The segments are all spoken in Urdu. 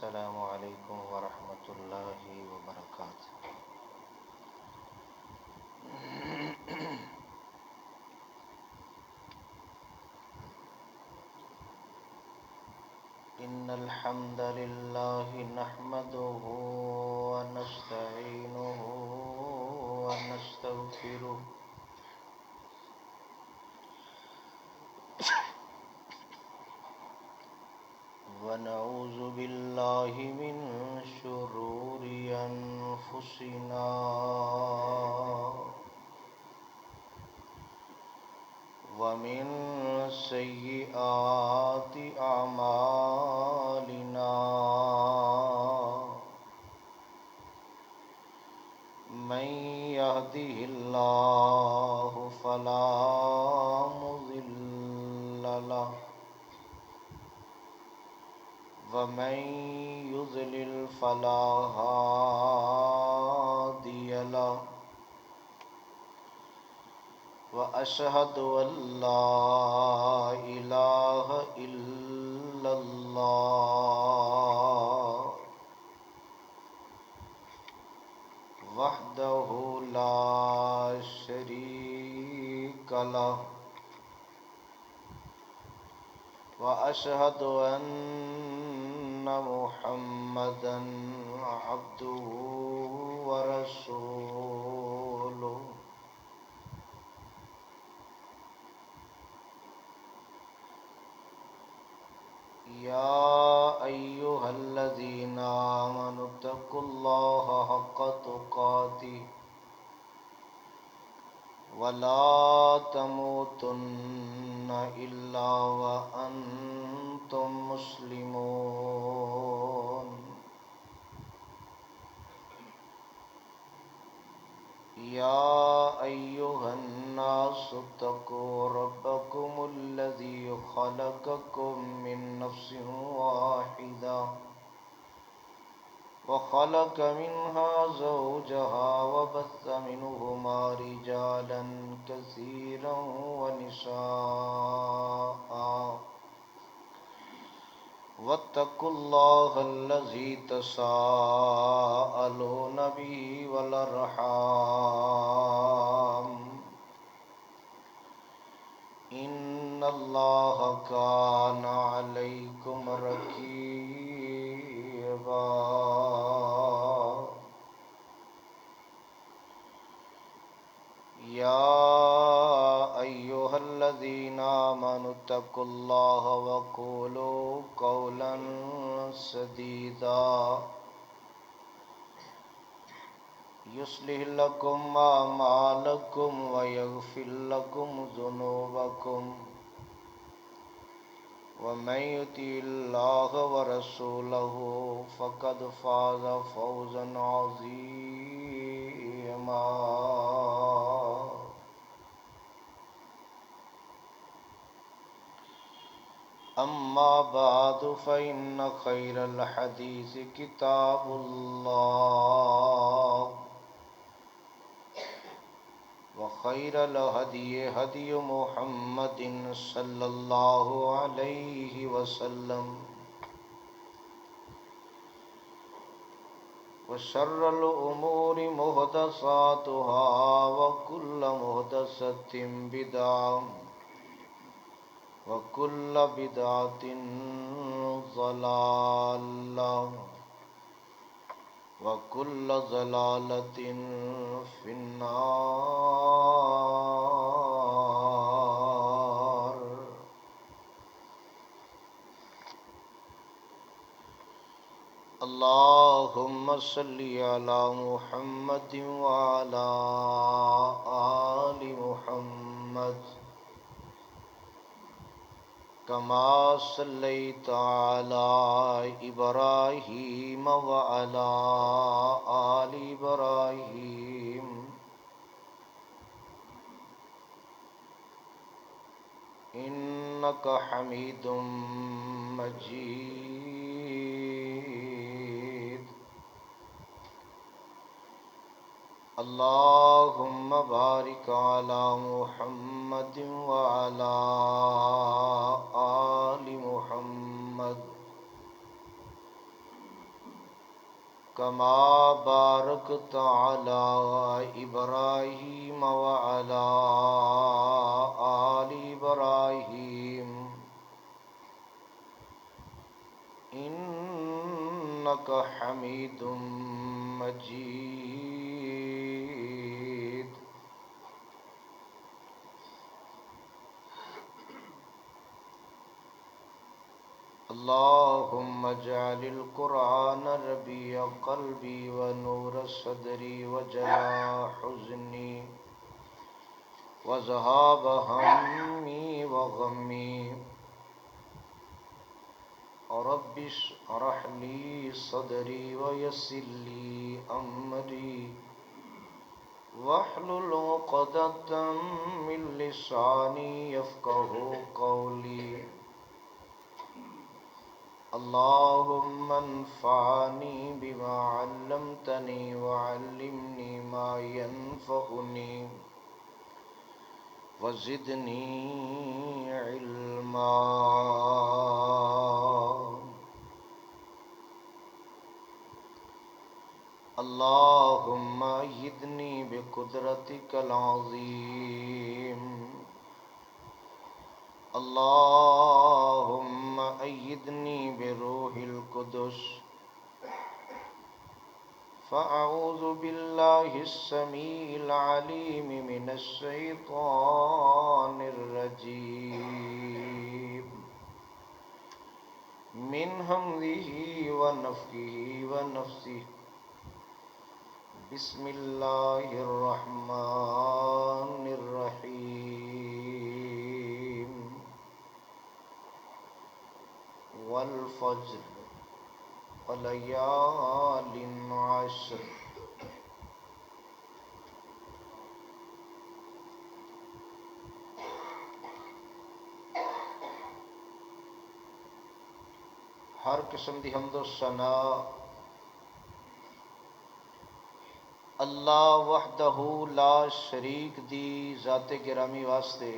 السلام علیکم ورحمۃ اللہ وبرکاتہ۔ ان الحمد للہ نحمده ونستعینه ونستغفره ونعوذ باللہ من شرور انفسنا ومن سیئات اعمالنا من يهده الله فلا مضل له ومن يضلل فلا هادي له وأشهد أن لا إله إلا الله وحده لا شريك له وأشهد أن محمدا عبده ورسوله يا أيها الذين آمنوا اتقوا الله حق تقاته ولا تموتن إلا وأنتم مسلمون يا أيها الناس اتقوا ربكم الذي خلقكم من نفس واحدة وخلق منها زوجها وبث منهما رجالا كثيرا ونساء واتقوا الله الذي تساءلون به والأرحام إن الله كان عليكم رقيبا يا أيها الذين آمنوا اتقوا الله وقولوا قولا سديدا يصلح لكم أعمالكم ويغفر لكم ذنوبكم ومن يطع الله ورسوله فقد فاز فوزا عظيما أما بعد فإن خير الحديث كتاب الله وخير الهدي هدي محمد صلى الله عليه وسلم وشر الأمور محدثاتها وكل محدثة بدعة وكل بدعة ضلالة وكل ضلالة في النار۔ اللهم صل على محمد وعلى آل محمد كما صليت على إبراهيم وعلى آل إبراهيم إنك حميد مجيد۔ اللهم بارك على محمد وعلى آل محمد كما باركت على إبراهيم وعلى آل إبراهيم إنك حميد مجيد. اللهم اجعل القرآن ربيع قلبي ونور صدري وجلاء حزني وذهاب همي وغمي. رب اشرح لي صدري ويسر لي أمري واحلل عقدة من لساني يفقهوا قولي. اللهم انفعني بما علمتني وعلمني ما ينفعني وزدني علما. اللهم أيدني بقدرتك العظيم. اللهم أيدني بروح القدس. فأعوذ بالله السميع العليم من الشيطان الرجيم من همزه ونفخه ونفثه. بسم الله الرحمن الرحيم. والفجر وليال عشر. ہر قسم دی حمد و ثنا اللہ وحدہ لا شریک دی ذات گرامی واسطے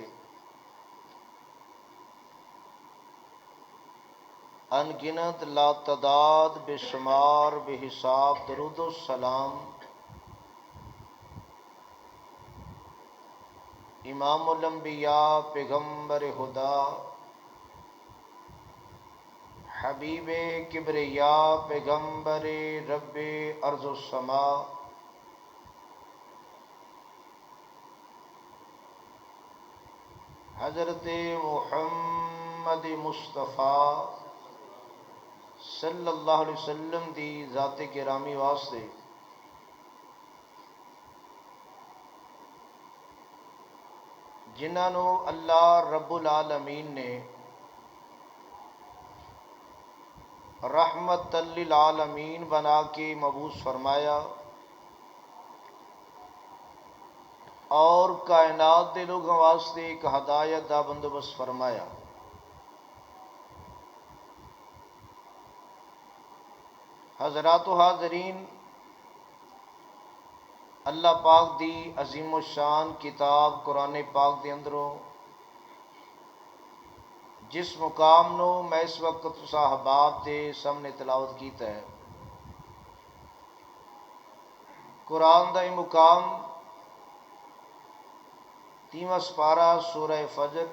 ان گنت لا تعداد بے شمار بے حساب درود و سلام امام الانبیاء پیغمبر خدا حبیب کبریا پیغمبر رب ارض و سما حضرت محمد مصطفیٰ صلی اللہ علیہ وسلم دی ذات گرامی واسطے جنہاں نو اللہ رب العالمین نے رحمت للعالمین بنا کے مبعوث فرمایا اور کائنات دے لوگوں واسطے ایک ہدایت دا بندوبست فرمایا. حضرات و حاضرین، اللہ پاک دی عظیم الشان کتاب قرآن پاک دے اندروں جس مقام نو میں اس وقت صاحباب دے سامنے تلاوت کیتا ہے، قرآن دا یہ مقام 3واں سپارہ سورہ فجر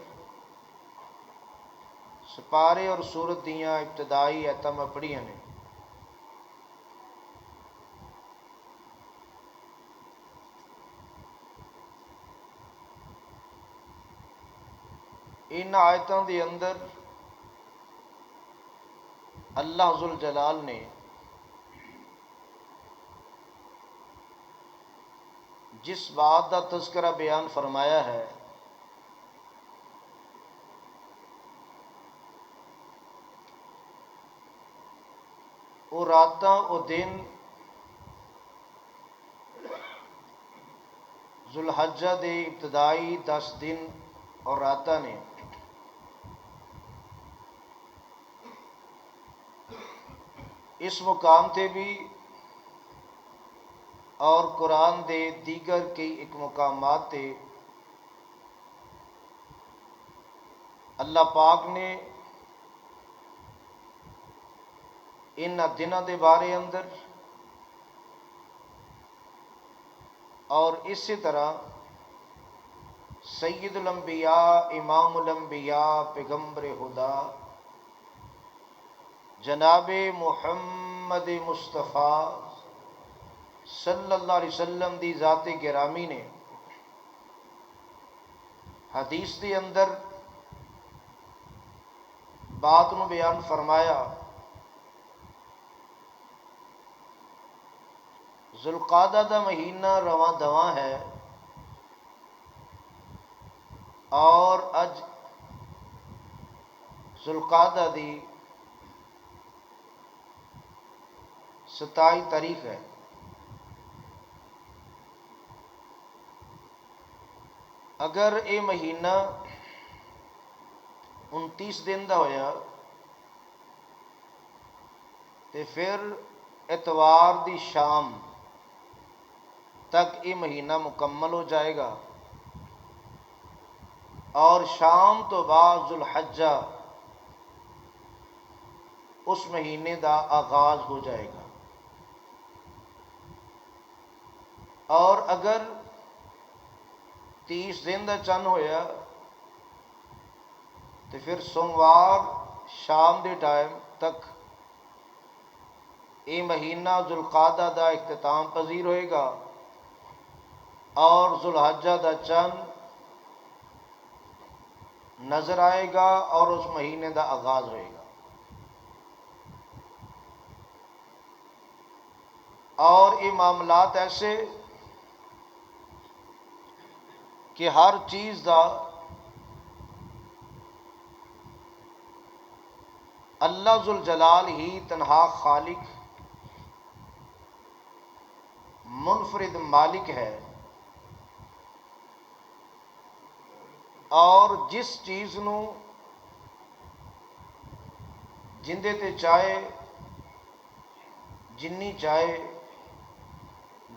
سپارے اور سورت دیاں ابتدائی ایتاں میں پڑھیاں نے. ان آیتوں دے اندر اللہ ذوالجلال نے جس بات کا تذکرہ بیان فرمایا ہے وہ راتاں وہ دن ذوالحجہ دے ابتدائی 10 دن اور راتاں نے اس مقام تے بھی اور قرآن دے دیگر کئی ایک مقامات تے اللہ پاک نے ان دنوں دے بارے اندر اور اسی طرح سید الانبیاء امام الانبیاء پیغمبر خدا جناب محمد مصطفیٰ صلی اللہ علیہ وسلم دی ذات گرامی نے حدیث کے اندر بات نو بیان فرمایا، ذوالقعدہ دا مہینہ رواں دواں ہے اور اج ذوالقعدہ دی 27 تاریخ ہے۔ اگر یہ مہینہ 29 دن دا ہویا تو پھر اتوار دی شام تک یہ مہینہ مکمل ہو جائے گا اور شام تو بعد ذوالحجہ اس مہینے دا آغاز ہو جائے گا۔ اور اگر 30 دن دا چند ہویا تو پھر سوموار شام دے ٹائم تک یہ مہینہ ذوالقعدہ دا اختتام پذیر ہوئے گا اور ذوالحجہ دا چند نظر آئے گا اور اس مہینے دا آغاز ہوئے گا۔ اور یہ معاملات ایسے کہ ہر چیز دا اللہ ذوالجلال ہی تنہا خالق منفرد مالک ہے، اور جس چیز نو جندے تے چاہے جنی چاہے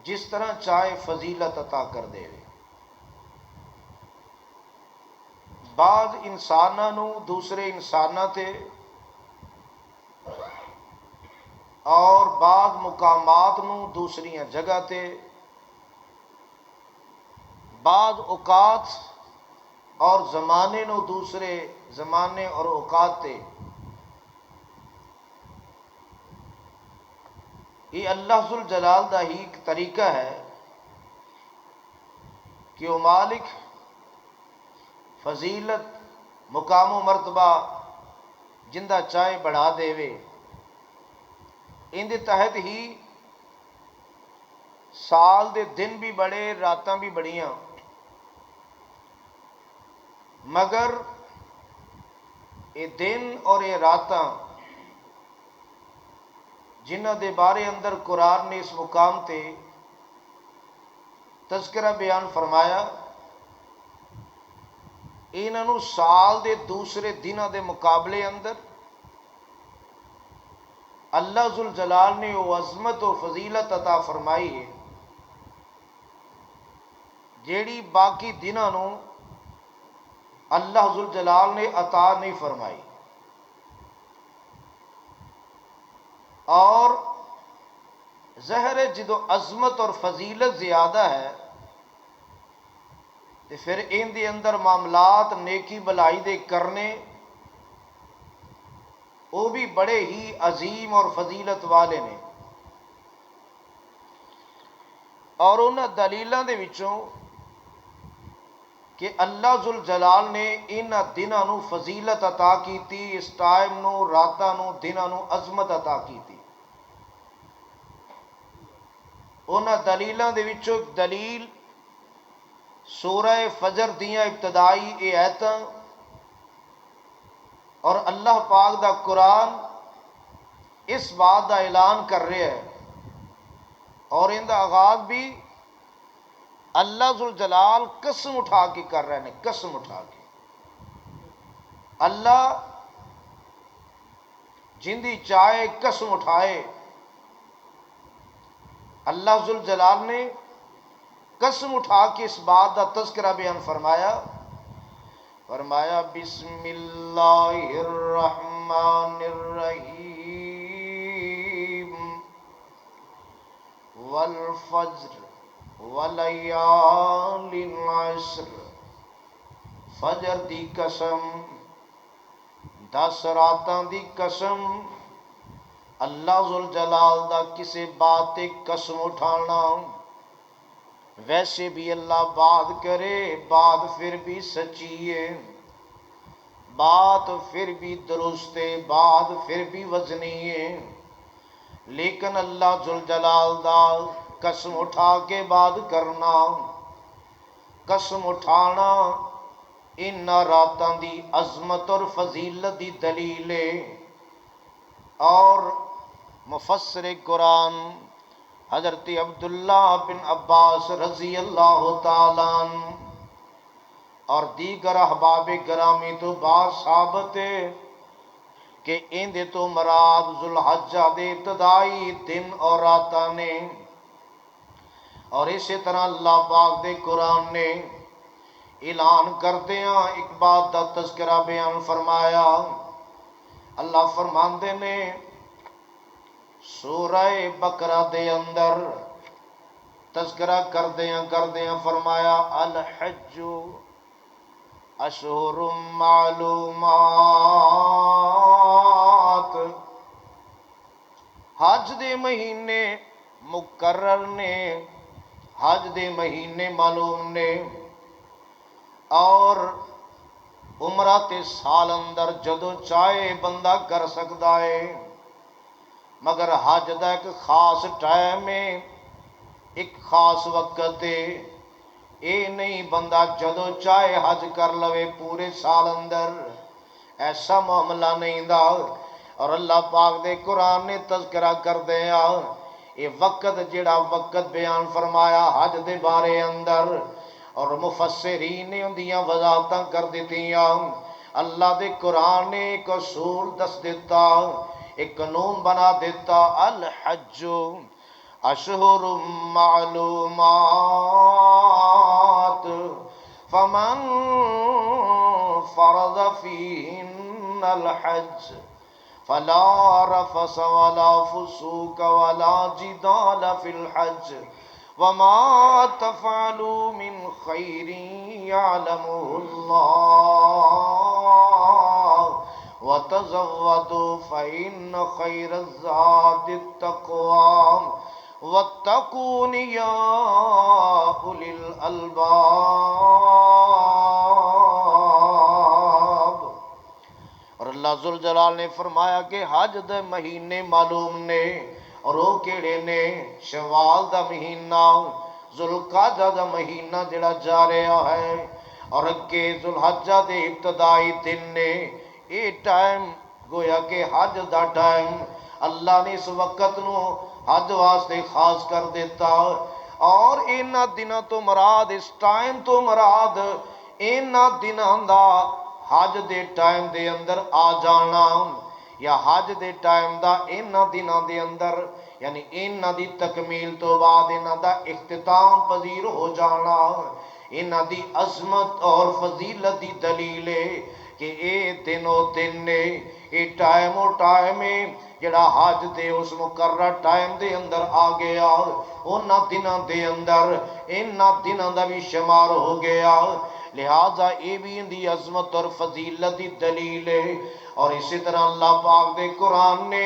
جس طرح چاہے فضیلت عطا کر دے۔ بعض انساناں نو دوسرے انساناں تے اور بعض مقامات نو دوسری جگہ تے، بعض اوقات اور زمانے نو دوسرے زمانے اور اوقات تے۔ یہ اللہ ذوالجلال دا ہی ایک طریقہ ہے کہ وہ مالک فضیلت مقام و مرتبہ جندہ چاہے بڑھا دے وے، ان دے تحت ہی سال دے دن بھی بڑے راتاں بھی بڑیاں، مگر یہ دن اور یہ راتاں جنہ دے بارے اندر قرآن نے اس مقام تے تذکرہ بیان فرمایا، انہوں سال دے دوسرے دنوں دے مقابلے اندر اللہ ذوالجلال نے وہ عظمت و فضیلت عطا فرمائی ہے جیڑی باقی دنوں نو اللہ ذوالجلال نے عطا نہیں فرمائی۔ اور ظاہر ہے جدو عظمت اور فضیلت زیادہ ہے تو پھر ان دے اندر معاملات نیکی بلائی دے کرنے وہ بھی بڑے ہی عظیم اور فضیلت والے نے۔ اور انہاں دلیلاں دے وچوں کہ اللہ ذوالجلال نے ان دنوں نو فضیلت عطا کیتی، اس ٹائم نو راتاں نو دنوں نو عظمت عطا کیتی۔ انہاں دلیلاں دے وچوں ایک دلیل سورہ فجر دیاں ابتدائی اے آیتاں اور اللہ پاک دا قرآن اس بات دا اعلان کر رہے ہے، اور ان دا آغاز بھی اللہ ذوالجلال قسم اٹھا کے کر رہے ہیں، قسم اٹھا کے۔ اللہ جندی چاہے قسم اٹھائے، اللہ ذوالجلال نے قسم اٹھا کے اس بات دا تذکرہ بیان فرمایا، فرمایا بسم اللہ الرحمن الرحیم والفجر ولیال العشر، فجر دی قسم، 10 راتاں دی قسم، اللہ ذوالجلال دا کسے بات تے قسم اٹھانا، ویسے بھی اللہ بات کرے، بات پھر بھی سچی ہے، بات پھر بھی درست ہے، بات پھر بھی وزنی ہے، لیکن اللہ ذوالجلال دا قسم اٹھا کے بات کرنا، قسم اٹھانا ان راتاں دی عظمت اور فضیلت دی دلیل ہے۔ اور مفسر قرآن حضرت عبداللہ بن عباس رضی اللہ تعالیٰ عنہ اور دیگر احباب گرامی تو بات ثابت ہے کہ اندے تو مراد ذوالحجہ دے ابتدائی دن اور راتاں نے، اور اسی طرح اللہ پاک دے قرآن نے اعلان کردیاں ایک بات دا تذکرہ بیان فرمایا۔ اللہ فرماندے نے سورہ بقرہ دے اندر تذکرہ کردیاں فرمایا الحج اشہر معلومات، حج دے مہینے مقرر نے، حج دے مہینے معلوم نے، اور عمرہ تے سال اندر جدو چاہے بندہ کر سکتا ہے، مگر حج دا ایک خاص ٹائم ہے، ایک خاص وقت ہے، اے نہیں بندہ جدو چاہے حج کر لوے پورے سال اندر، ایسا معاملہ نہیں دا۔ اور اللہ پاک دے قرآن نے تذکرہ کر دیا یہ وقت جڑا وقت بیان فرمایا حج دے بارے اندر، اور مفسرین نے اندیاں وضاحتاں کر دیتیاں۔ اللہ دے قرآن نے ایک اصول دس دیتا، ایک قانون بنا دیتا، الحج اشہر معلومات فمن فرض فیہن الحج فلا رفث ولا فسوق ولا جدال فی الحج وما تفعلوا من خیر یعلمہ اللہ وتزودوا فإن خیر الزاد التقوى واتقون یا اولی الالباب۔ اور اللہ ذوالجلال نے فرمایا کہ حج دے مہینے معلوم نے، اور وہ کیڑے نے؟ شوال دا مہینہ، ذوالقعدہ دا مہینہ جڑا جا رہا ہے، اور اگے ذوالحجہ دے ابتدائی دن نے۔ یہ ٹائم گویا کہ حج دا ٹائم اللہ نے اس وقت نو حج واسطے خاص کر دیتا، اور انہاں دنوں تو مراد، اس ٹائم تو مراد انہاں دنوں دا حج دے ٹائم دے اندر آ جانا، یا حج دے ٹائم دا انہاں دنوں دے اندر، یعنی انہاں دی تکمیل تو بعد انہاں دا اختتام پذیر ہو جانا، انہاں دی عظمت اور فضیلت دی دلیل ہے کہ اے دن و دن نے، اے ٹائم و ٹائم ہے جڑا حج دے اس مقرر ٹائم دے اندر آ گیا، انہاں دنوں دے اندر انہاں دنوں دا بھی شمار ہو گیا، لہذا یہ بھی ان دی عظمت اور فضیلت دی دلیل ہے۔ اور اسی طرح اللہ پاک دے قرآن نے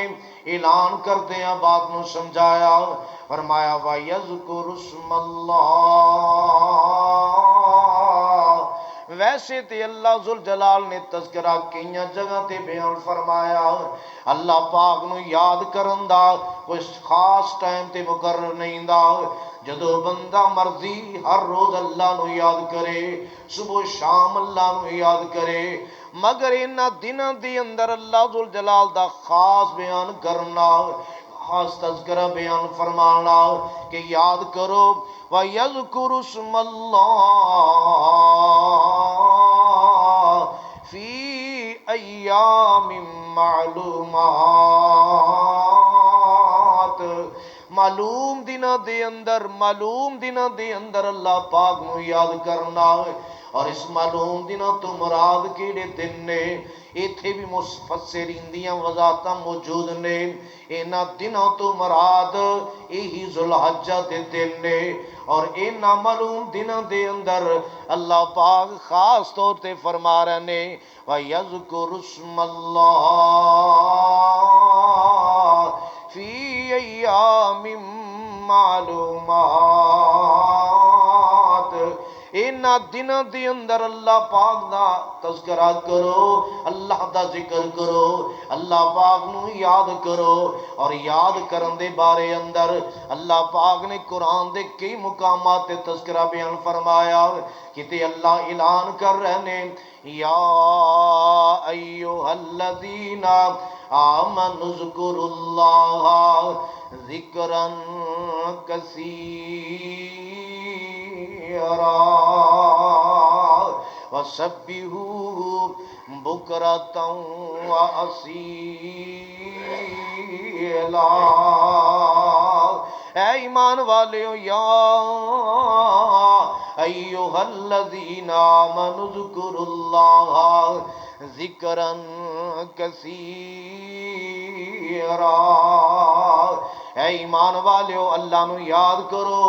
اعلان کردیاں بات نو سمجھایا، فرمایا وَيَذْكُرُ اسْمَ اللَّهِ، ویسے تے اللہ ذوالجلال نے تذکرہ کئیاں جگہ تے بیان فرمایا، اللہ پاک نو یاد کرن دا کوئی خاص ٹائم تے مقرر نہیں دا، جدو بندہ مرضی ہر روز اللہ نو یاد کرے، صبح شام اللہ نو یاد کرے، مگر انہاں دنوں دی اندر اللہ ذوالجلال دا خاص بیان کرنا، خاص تذکرہ بیان فرمانا کہ یاد کرو وَيَذْكُرُ اسْمَ اللَّهِ فِي أَيَّامٍ مَّعْلُومَاتٍ، معلوم دنوں دے اندر اللہ پاک نو یاد کرنا ہے۔ اور اس معلوم دنوں تو مراد کیڑے دن نے؟ ایتھے بھی مفسرین دیاں وضاحتاں موجود نے۔ انہاں دنوں تو مراد یہی ذوالحجہ دے دن نے، اور انہاں معلوم دنوں دے اندر اللہ پاک خاص طور تے فرما رہے نے وَيَذْكُرُ اسْمَ اللَّهِ فِي أَيَّامٍ مَّعْلُومَاتٍ۔ انہاں دنوں دے اندر اللہ پاک دا تذکرہ کرو، اللہ دا ذکر کرو، اللہ پاک نو یاد کرو۔ اور یاد کرن دے بارے اندر اللہ پاک نے قرآن دے کئی مقامات تے تذکرہ بیان فرمایا، کتے اللہ اعلان کر رہے نے یا ایھا الذین آمنوا اذکروا اللہ ذکرا کثیرا وسبحوہ بکرۃ وأصیلا۔ اے ایمان والیو، یا ایھا الذین آمنوا اذکروا اللہ ذکرا کثیرا۔ اے ایمان والیو، اللہ نو یاد کرو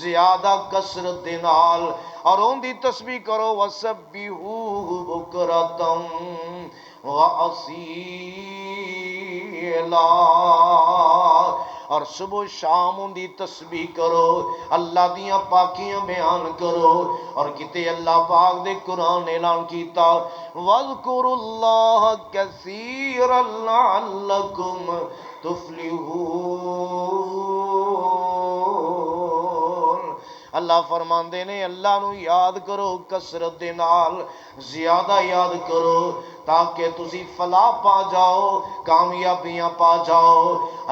زیادہ کثرت دے نال، اور اون دی تسبیح کرو وسبحوہ بکرۃ وأصیلا، اور صبح و شام ان دی تسبیح کرو، اللہ دیاں پاکیاں بیان کرو۔ اور کتے اللہ پاک دے قرآن نے اعلان کیتا وَاذْكُرُوا اللَّهَ كَثِيرًا لَعَلَّكُمْ تُفْلِحُونَ۔ اللہ فرماندے نے اللہ نو یاد کرو کثرت دے نال، زیادہ یاد کرو تاکہ تسی فلاح پا جاؤ، کامیابیاں پا جاؤ۔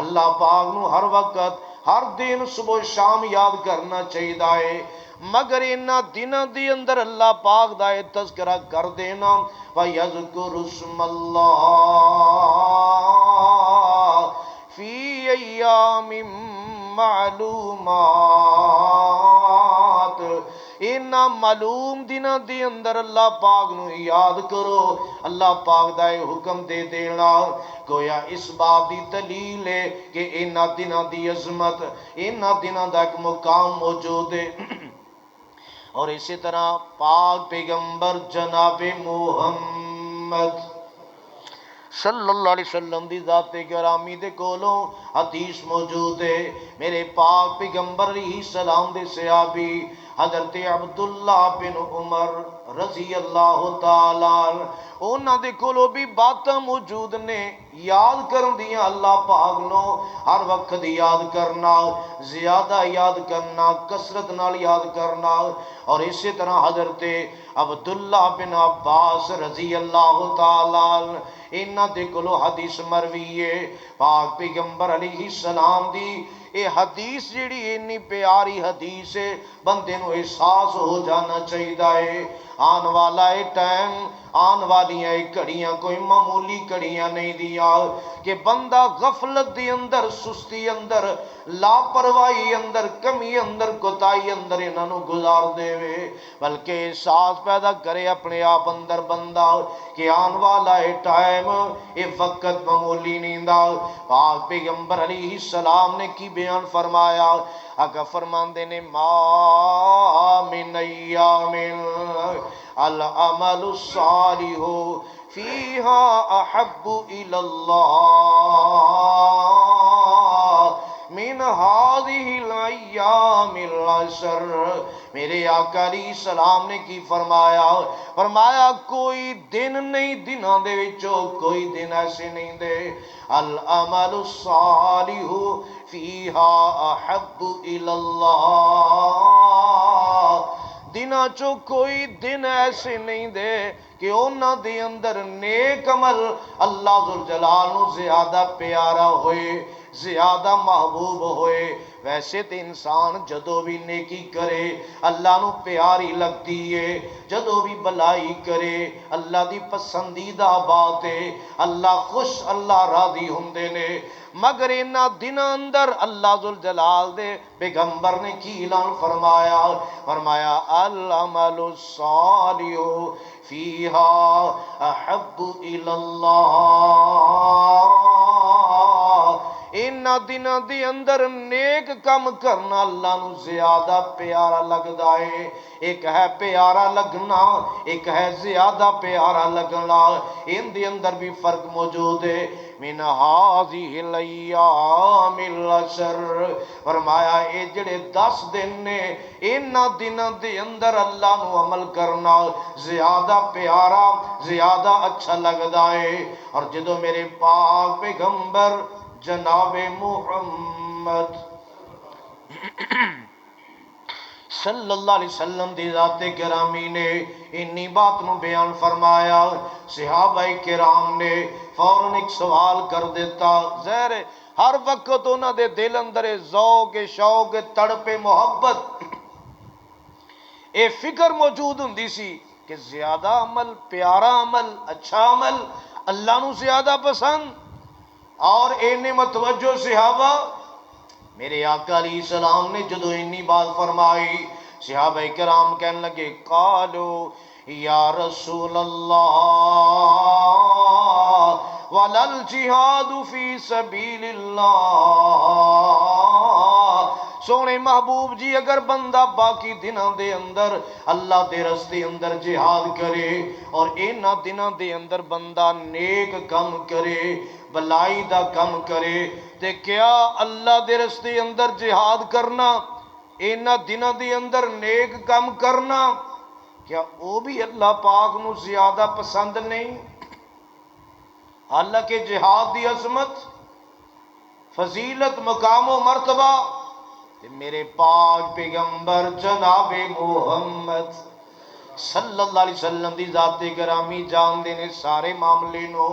اللہ پاک نو ہر وقت ہر دن صبح و شام یاد کرنا چاہیے، مگر انہاں دنوں دی اندر اللہ پاک دا تذکرہ کر دینا وَيَذْكُرُ اسْمَ اللَّهِ فِي أَيَّامٍ مَّعْلُومَاتٍ۔ انہاں معلوم دنوں دی اندر اللہ پاک نو یاد کرو، اللہ پاک دا حکم دے دینا گویا اس بات دی دلیل ہے کہ انہاں دنوں دی عظمت، انہاں دنوں دا ایک مقام موجود ہے۔ اور اسی طرح پاک پیغمبر جناب محمد صلی اللہ علیہ وسلم دی ذات گرامی دے کولوں حدیث موجود ہے۔ میرے پاک پیغمبر علیہ السلام دے صحابی حضرت عبداللہ بن عمر رضی اللہ تعالی انہاں دے کولوں بھی باتاں موجود نے یاد کرن دیاں، اللہ پاک نو ہر وقت یاد کرنا، زیادہ یاد کرنا، کثرت نال یاد کرنا۔ اور اسی طرح حضرت عبداللہ بن عباس رضی اللہ تعالی انہاں دے کولوں حدیث مروی ہے، پاک پیغمبر علیہ السلام دی اے حدیث جیڑی اتنی پیاری حدیث ہے، بندے نو احساس ہو جانا چاہیے آن والا اے ٹائم، آن والیاں اے گھڑیاں کوئی معمولی گھڑیاں نہیں دیا کہ بندہ غفلت دی اندر، سستی اندر، لاپرواہی اندر، کمی اندر، کوتاہی اندر انہاں نو گزار دے وے، بلکہ احساس پیدا کرے اپنے آپ اندر بندہ کہ آن والا اے ٹائم، اے وقت معمولی نہیں دا۔ پاک پیغمبر علیہ السلام نے کی بیان فرمایا، آقا فرماندے نے ما من ایام العمل الصالح فیہا احب الی اللہ من هذه الایام العشر۔ میرے آقا علیہ السلام نے کی فرمایا، فرمایا کوئی دن نہیں دنوں دے وچوں کوئی دن ایسے نہیں دے العمل الصالح فیہا احب الی اللہ، دنوں چو کوئی دن ایسے نہیں دے کہ انہاں دے اندر نیک عمل اللہ ذوالجلال نو زیادہ پیارا ہوئے، زیادہ محبوب ہوئے۔ ویسے تے انسان جدو بھی نیکی کرے اللہ نو پیاری لگتی ہے، جدو بھی بلائی کرے اللہ دی پسندیدہ بات ہے، اللہ خوش، اللہ راضی ہوندے نے۔ مگر انہاں دناں اندر اللہ ذوالجلال دے پیغمبر نے کی اعلان فرمایا، فرمایا العمل الصالح فیہا احب الی اللہ۔ انہاں دناں دے اندر نیک کم کرنا اللہ نو زیادہ پیارا لگدا ہے۔ ایک ہے پیارا لگنا، ایک ہے زیادہ پیارا لگنا، ان دے اندر بھی فرق موجود ہے۔ من هذه الايام العشر، فرمایا اے جڑے 10 دن نے انہاں دناں دے اندر اللہ نو عمل کرنا زیادہ پیارا، زیادہ اچھا لگدا ہے۔ اور جدو میرے پاک پیغمبر جناب محمد صلی اللہ علیہ وسلم دی ذات گرامی نے انی بات نو بیان فرمایا، صحابہ کرام نے فوراً ایک سوال کر دیتا۔ ظاہر ہے ہر وقت انہاں دے دل اندر ذوق شوق تڑپ محبت اے فکر موجود ہوندی سی کہ زیادہ عمل، پیارا عمل، اچھا عمل اللہ نو زیادہ پسند۔ اور اینے متوجہ صحابہ، میرے آقا علیہ السلام نے جدو انی بات فرمائی، صحابہ کرام کہنے لگے قالو یا رسول اللہ ولل جہاد فی سبیل اللہ۔ سونے محبوب جی اگر بندہ باقی دنوں دے اندر اللہ دے رستے اندر جہاد کرے اور اینا دنوں دے اندر بندہ نیک کم کرے، بلائی دا کم کرے، تے کیا اللہ دے رستے اندر جہاد کرنا، اینا دنوں دے اندر نیک کم کرنا، کیا وہ بھی اللہ پاک نو زیادہ پسند نہیں؟ حالانکہ جہاد دی عظمت، فضیلت، مقام و مرتبہ تے میرے پاک پیغمبر جناب محمد صلی اللہ علیہ وسلم دی ذات گرامی جان دینے سارے معاملے نو۔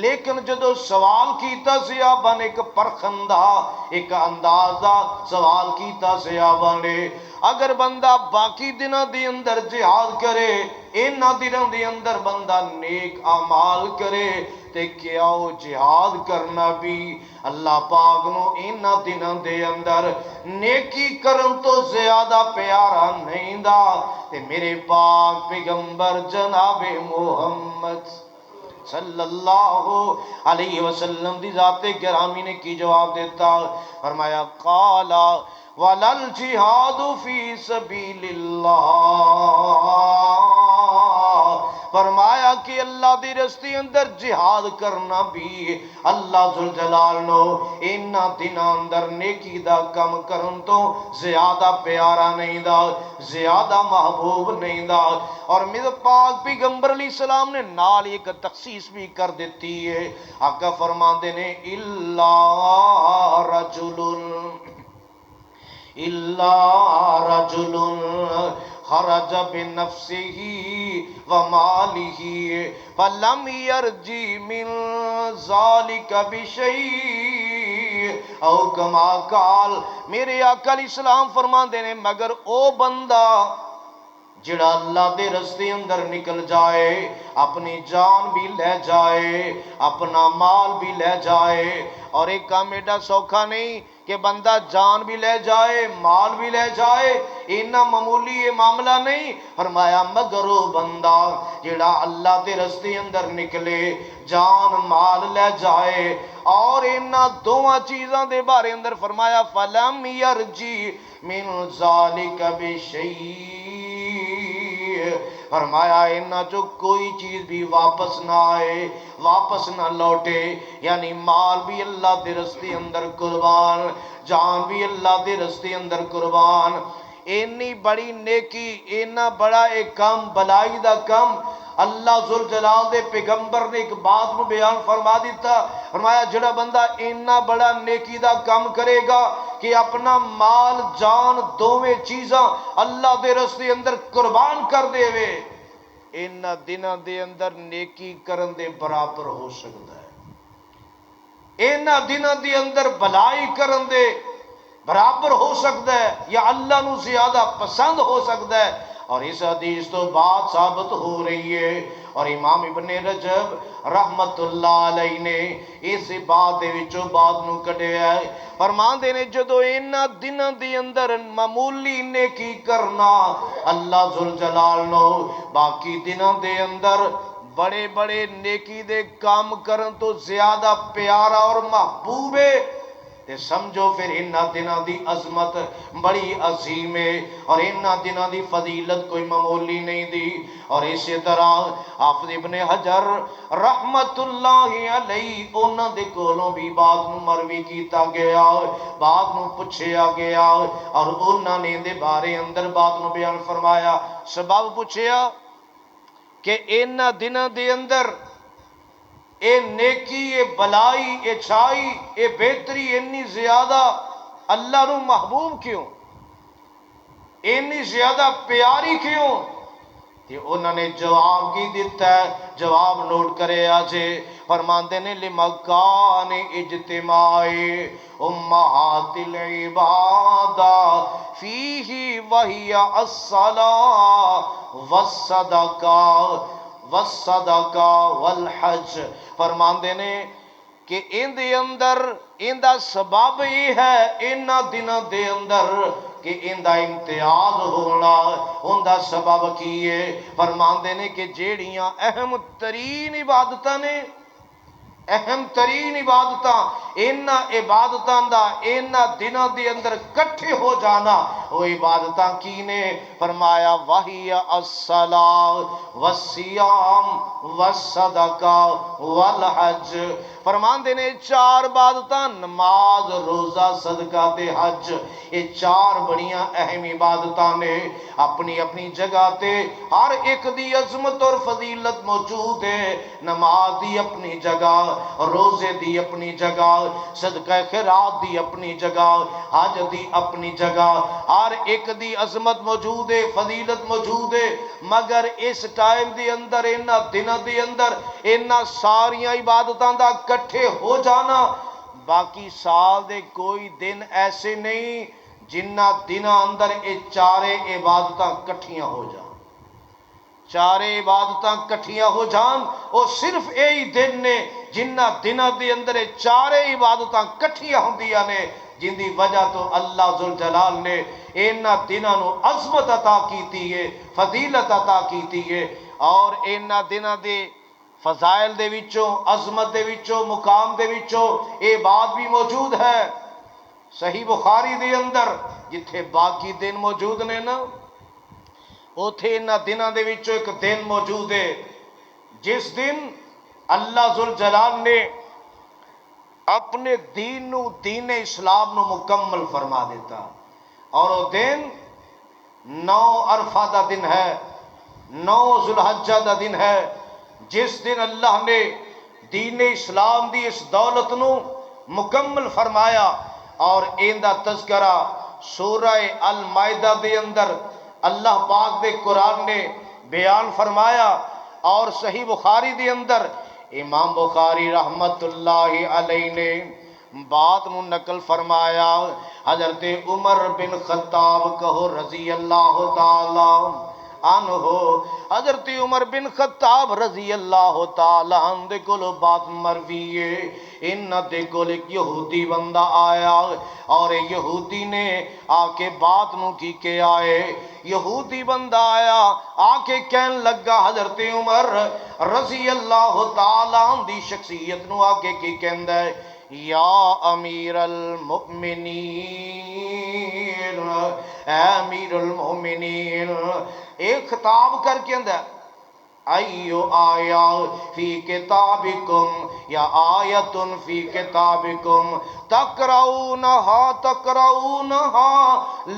لیکن جدو سوال کیتا صحابہ نے ایک پرخندہ، ایک اندازہ سوال کیتا صحابہ نے، اگر بندہ باقی دنوں دے اندر جہاد کرے، اینا دنوں دے اندر بندہ نیک اعمال کرے، تے کیا وہ جہاد کرنا بھی اللہ پاک نو اینا دنوں دے اندر نیکی کرن تو زیادہ پیارا نہیں دا؟ تے میرے پاک پیغمبر جناب محمد صلی اللہ علیہ وسلم دی ذات گرامی نے کی جواب دیتا؟ فرمایا قالا ولل جہاد فی سبیل اللہ، فرمایا کہ اللہ دی رستے اندر جہاد کرنا بھی اللہ ذوالجلال نو اینا دنوں اندر نیکی دا کم کرن تو زیادہ پیارا نہیں دا، زیادہ محبوب نہیں دا۔ اور میرے پاک پیغمبر علیہ السلام نے نال ایک تخصیص بھی کر دیتی ہے، آقا فرماندے نے الا رجل خرج بنفسه وماله فلم يرجع من ذلك بشيء او کما قال، میرے آقا علیہ السلام فرماندے نے مگر او بندہ جڑا اللہ دے رستے اندر نکل جائے، اپنی جان بھی لے جائے، اپنا مال بھی لے جائے، اور ایک کام ایڈا سوکھا نہیں کہ بندہ جان بھی لے جائے، مال بھی لے جائے، اینا معمولی یہ معاملہ نہیں۔ فرمایا مگر وہ بندہ جڑا اللہ دے رستے اندر نکلے، جان مال لے جائے، اور اینا دواں چیزاں دے بارے اندر فرمایا فَلَمْ يَرْجِعْ مِنْ ذَلِكَ بِشَيْءٍ، فرمایا انہاں جو کوئی چیز بھی واپس نہ آئے، واپس نہ لوٹے، یعنی مال بھی اللہ دے رستے اندر قربان، جان بھی اللہ دے رستے اندر قربان۔ اینی بڑی نیکی، اینا بڑا ایک کام، بلائی دا کام، اللہ ذوالجلال دے پیغمبر نے ایک بات میں بیان فرما دیتا، فرمایا جڑا بندہ اینا بڑا نیکی دا کام کرے گا کہ اپنا مال جان دوویں چیزاں اللہ دے رستے اندر قربان کر دے وے، ਇਹਨਾਂ ਦਿਨਾਂ ਦੇ ਅੰਦਰ ਨੇਕੀ ਕਰਨ ਦੇ ਬਰਾਬਰ ਹੋ ਸਕਦਾ ਹੈ, ਇਹਨਾਂ ਦਿਨਾਂ ਦੇ ਅੰਦਰ ਭਲਾਈ ਕਰਨ ਦੇ ਬਰਾਬਰ ਹੋ ਸਕਦਾ ਹੈ, ਜਾਂ ਅੱਲਾ ਨੂੰ ਜ਼ਿਆਦਾ ਪਸੰਦ ਹੋ ਸਕਦਾ ਹੈ। اور اس حدیث تو بات ثابت ہو رہی ہے، اور امام ابن رجب رحمت اللہ علیہ نے اس بات دے وچوں بات نو کڈیا ہے، فرماندے نے جدوں انہاں دناں دے اندر معمولی نیکی کرنا اللہ ذوالجلال نو باقی دناں دے اندر بڑے بڑے نیکی دے کام کرن تو زیادہ پیارا اور محبوب ہے، تے سمجھو پھر انہاں دناں دی عظمت بڑی عظیم ہے، اور انہاں دناں دی فضیلت کوئی معمولی نہیں دی۔ اور اسی طرح حافظ ابن حجر رحمت اللہ علیہ انہاں دے کولوں بھی بات نو مروی کیتا گیا، بات نو پوچھیا گیا، اور انہاں نے دے بارے اندر بات نو بیان فرمایا۔ سبب پوچھیا کہ انہاں دناں دے اندر اے نیکی، اے بلائی، اے چھائی، اے بہتری اتنی زیادہ اللہ نو محبوب کیوں، اتنی زیادہ پیاری کیوں؟ تے انہوں نے جواب کی دیتا ہے، جواب نوٹ کرے آجے، فرماندے نے لمکان اجتماع امہات العبادہ فیہی وہی الصلاة والصدقہ والحج۔ فرماندے نے کہ ان دے اندر ان دا سبب یہ ہے انہاں دنوں دے اندر کہ ان دا امتیاز ہونا، ان دا سبب کی ہے؟ فرماندے نے کہ جیڑیاں اہم ترین عبادتاں نے، اہم ترین عبادتاں، انہاں عبادتاں دا انہاں دنوں دے اندر کٹھے ہو جانا، وہ عبادتاں کی نے؟ فرمایا وحی الصلاۃ والصیام والصدقہ والحج۔ فرماندے نے چار عبادتاں، نماز، روزہ، صدقہ تے حج، یہ چار بڑیاں اہم عبادتاں نے، اپنی اپنی جگہ تے ہر ایک دی عظمت اور فضیلت موجود ہے۔ نماز دی اپنی جگہ، روزے دی اپنی جگہ، صدقہ خیرات دی اپنی جگہ، حج دی اپنی جگہ، ہر ایک دی عظمت موجود ہے، فضیلت موجود ہے، مگر اس ٹائم دی اندر انہاں دنوں دی اندر انہاں ساریاں عبادتاں دا کٹھے ہو جانا، باقی سال دے کوئی دن ایسے نہیں جنہ دنوں اندر یہ چارے عبادتاں کٹھیاں ہو جان، چارے عبادتاں کٹھیاں ہو جان، وہ صرف یہی دن نے جنہ دنوں دے اندر چارے عبادتاں کٹھیاں ہوندیاں نے، جن دی وجہ تو اللہ ذوالجلال نے انہاں دنوں نو عظمت عطا کیتی ہے، فضیلت عطا کیتی ہے، اور انہاں دنوں دے فضائل دے وچوں، عظمت دے وچوں، مقام دے وچوں یہ بات بھی موجود ہے صحیح بخاری دے اندر، جتھے باقی دن موجود نے نا، اوتھے انہاں دنوں دے وچوں ایک دن موجود ہے جس دن اللہ ذوالجلال نے اپنے دین نو، دین اسلام نو مکمل فرما دیتا، اور وہ دن 9 عرفہ دا دن ہے، 9 ذوالحجہ دا دن ہے، جس دن اللہ نے دین اسلام دی اس دولت نو مکمل فرمایا، اور این دا تذکرہ سورہ المائدہ دے اندر اللہ پاک دے قرآن نے بیان فرمایا، اور صحیح بخاری دے اندر امام بخاری رحمت اللہ علیہ نے بات نو نقل فرمایا، حضرت عمر بن خطاب کہو رضی اللہ تعالی عنہ، حضرت عمر بن خطاب رضی اللہ تعالی عنہ دے کولو بات مروی ہے، انہاں دے کول ایک یہودی بندہ آیا، اور یہودی نے آ کے بات نو کی کے آئے، یہودی بندہ آیا آ کے کہن لگا حضرت عمر رضی اللہ تعالی عنہ دی شخصیت نو آگے کی کہندا ہے، یا امیر المؤمنین، اے امیر المؤمنین، ایک خطاب کر کے اندر ایو آیا فی کتابکم، یا آیت فی کتابکم تقرؤونہا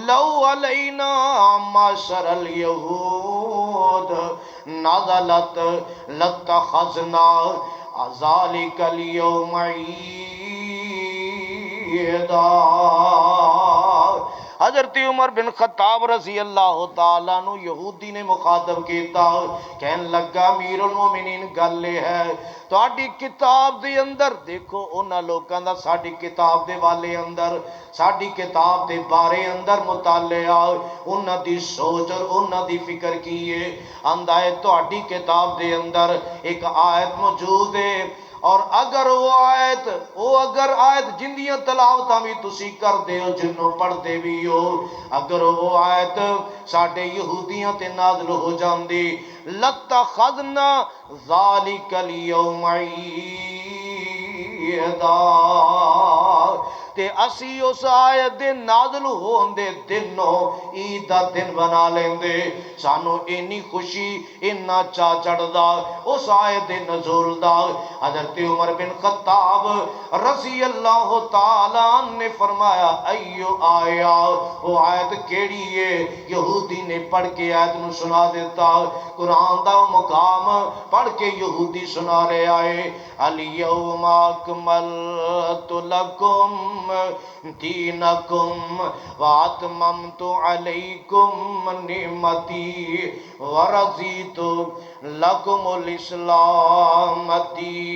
لو علینا معشر الیہود نزلت لاتخذنا ذالک اليوم عیدا۔ حضرت عمر بن خطاب رضی اللہ تعالیٰ عنہ یہودی نے مخاطب کیتا، کہن لگا امیر المومنین گل یہ ہے تہاڈی کتاب دے اندر دیکھو انہاں لوکاں دا ساڈی کتاب دے والے اندر ساڈی کتاب دے بارے اندر مطالعہ انہاں دی سوچ اور انہاں دی فکر کی ہے، آندا ہے تہاڈی کتاب دے اندر ایک آیت موجود ہے، اور اگر وہ آیت جندیاں تلاوتاں بھی تسی کر دے ہو جنوں پڑھ دے بھی ہو، اگر وہ آیت ساڈے یہودیاں تے نازل ہو جاندی لتخذنا ذالک الیوم عیدا، تے اسی اس آیت دے نازل ہون دے دنوں عید دا دن بنا لیندے، سانو اینی خوشی اینا چا چڑھدا اس آیت دے نزول دا۔ حضرت عمر بن خطاب رضی اللہ تعالیٰ عنہ نے فرمایا ایو آیا، وہ آیت کیڑی ہے؟ یہودی نے پڑھ کے آیت نو سنا دیتا، قرآن دا مقام پڑھ کے یہودی سنا رہے آئے، الیوم اکملت لکم دینکم واتممت علیکم نعمتی ورضیت لکم الاسلام دینا۔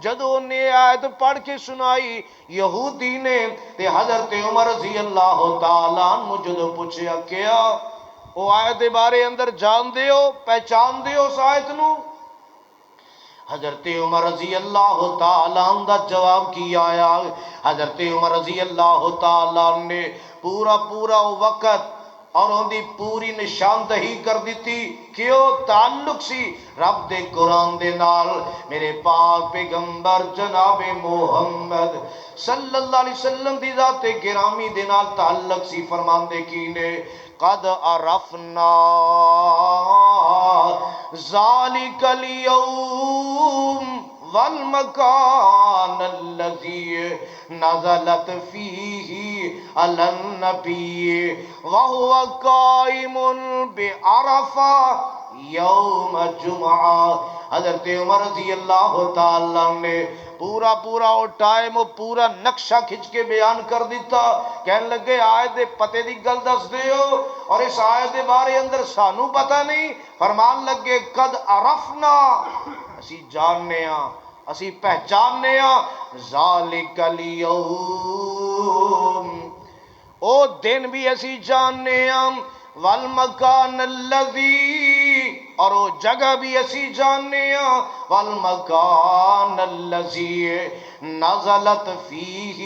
جدو نے آیت پڑھ کے سنائی یہودی نے تے حضرت عمر رضی اللہ تعالیٰ عنہ جدو پوچھیا کیا وہ آیت بارے اندر جان دے ہو پہچان دے ہو اس آیت نو؟ حضرت عمر رضی اللہ تعالیٰ عنہ دا جواب کی آیا، حضرت عمر رضی اللہ تعالیٰ عنہ نے پورا وقت اور ان دی پوری نشاندہی کر دیتی کہ وہ تعلق سی رب دے قرآن دے نال، میرے پاک پیغمبر جناب محمد صلی اللہ علیہ وسلم دی ذات گرامی دے نال تعلق سی۔ فرماندے کی نے قد عرفنا ذالک الیوم والمکان الذی نزلت فیہ علی النبی وہو قائم بعرفہ یوم جمعہ۔ حضرت عمر رضی اللہ تعالیٰ نے پورا وہ ٹائم پورا نقشہ کھچ کے بیان کر دیتا، کہنے لگے آیت دے پتے دی گل دس دے ہو اور اس آیت دے بارے اندر سانو پتہ نہیں۔ فرمان لگے قد عرفنا، اسی جاننے ہاں اسی پہچاننے ہاں، ذالک الیوم او دن بھی اسی جاننے ہاں، والمکان الذی اور وہ جگہ بھی اسی جاننے ہاں، والمکان الذی نزلت فیہ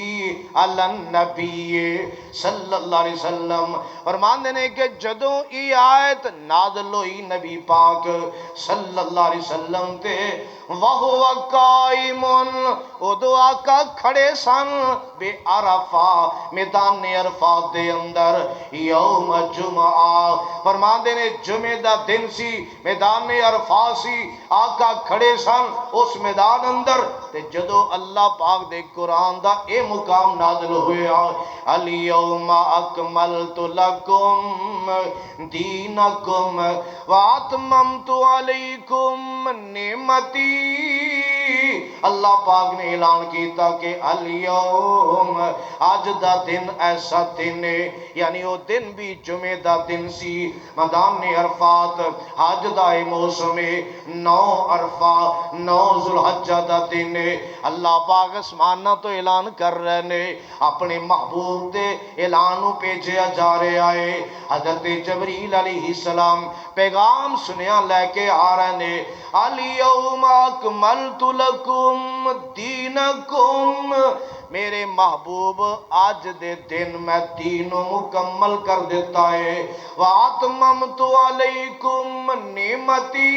علی النبی صلی اللہ علیہ وسلم۔ فرماندے نے کہ جدوں ای آیت نازل ہوئی نبی پاک صلی اللہ علیہ وسلم تے وَهُوَ قَائِمٌ، ادو آقا کھڑے سن بے عرفہ میدان عرفات دے اندر یوم جمعہ۔ فرماندے نے جمعہ دا دن سی، میدان عرفات سی، آقا کھڑے سن اس میدان اندر تے جدو اللہ پاک دے قرآن دا اے مقام نازل ہویا الیوم اکملت لکم دینکم واتممت علیکم نعمتی، اللہ پاک نے اعلان کیتا کہ الیوم آج دا دن ایسا دن ہے، یعنی وہ دن بھی جمعہ دا دن سی، میدان عرفات حج دا موسم 9 عرفہ 9 ذوالحجہ دا دن ہے۔ اللہ پاک اسمانہ تو اعلان کر رہے نے، اپنے محبوب دے اعلانوں بھیجیا جا رہے آئے، حضرت جبریل علیہ السلام پیغام سنیا لے کے آ رہے نے، الیوم اکملت لکم دینکم، میرے محبوب آج دے دن میں دینوں مکمل کر دیتا ہے، وَاتْمَمْتُ عَلَيْكُمْ نِعْمَتِي،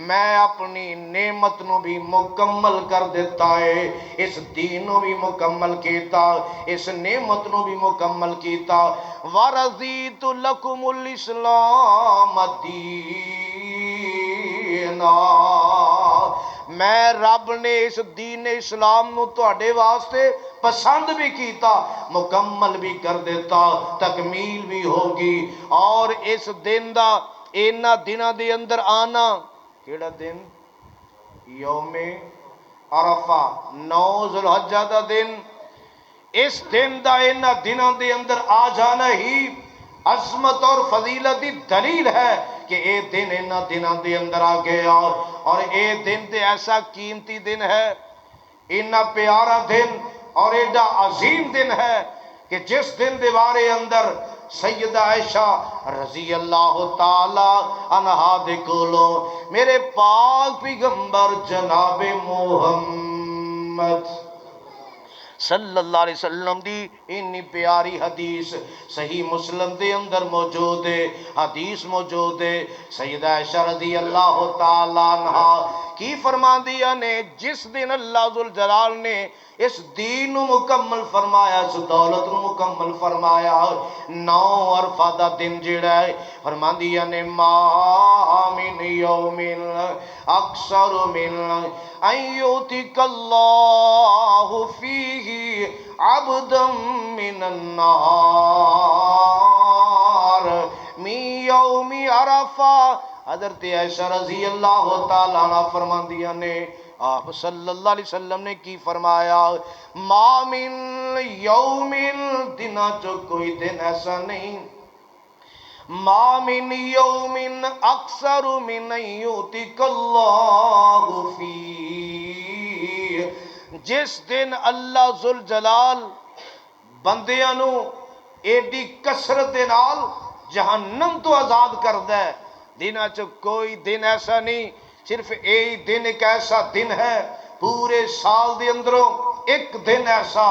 میں اپنی نعمت نو بھی مکمل کر دیتا ہے، اس دین نو بھی مکمل کیتا، اس نعمت نو بھی مکمل کیتا، وَرَضِيتُ لَكُمُ الْإِسْلَامَ دِينًا، میں رب نے اس دین اسلام نو تواڈے واسطے پسند بھی کیتا، مکمل بھی کر دیتا، تکمیل بھی ہوگی، اور اس دن دا اینا دنہ دے اندر آنا کیڑا دن؟ یوم عرفہ 9 ذوالحجہ دا دن، اس دن دا انہاں دنوں دے اندر آ جانا ہی عظمت اور فضیلت دی دلیل ہے کہ اے دن انہاں دنوں دے اندر آ گیا، اور اے دن تے ایسا قیمتی دن ہے، اتنا پیارا دن اور ایڈا عظیم دن ہے کہ جس دن دے بارے اندر سیدہ عائشہ رضی اللہ تعالی عنہا دے کولوں میرے پاک پیغمبر جناب محمد صلی اللہ علیہ وسلم دی انی پیاری حدیث صحیح مسلم دے اندر موجود ہے، حدیث موجود ہے۔ سیدہ عائشہ رضی اللہ تعالی عنہا کی فرما دیا نے جس دن اللہ ذوالجلال نے اس دین نو مکمل فرمایا، اس دولت نو مکمل فرمایا، 9 عرفہ دا دن جڑا ہے، فرما دیا نے ما من یوم اکثر من ان یؤتک اللہ فیہ عبدا من النار من یوم عرفہ۔ حضرت عائشہ رضی اللہ تعالیٰ عنہ فرماندیاں نے آپ صلی اللہ علیہ وسلم نے کی فرمایا، ما من یوم، دنہ جو کوئی دن ایسا نہیں، ما من یوم اکثر من یؤتک اللہ فی، جس دن اللہ ذوالجلال بندیاں نو ایڈی کثرت دے نال جہنم تو آزاد کردا ہے، دنہ چ کوئی دن ایسا نہیں، صرف یہی دن ایک ایسا دن ہے پورے سال دے اندروں ایک دن ایسا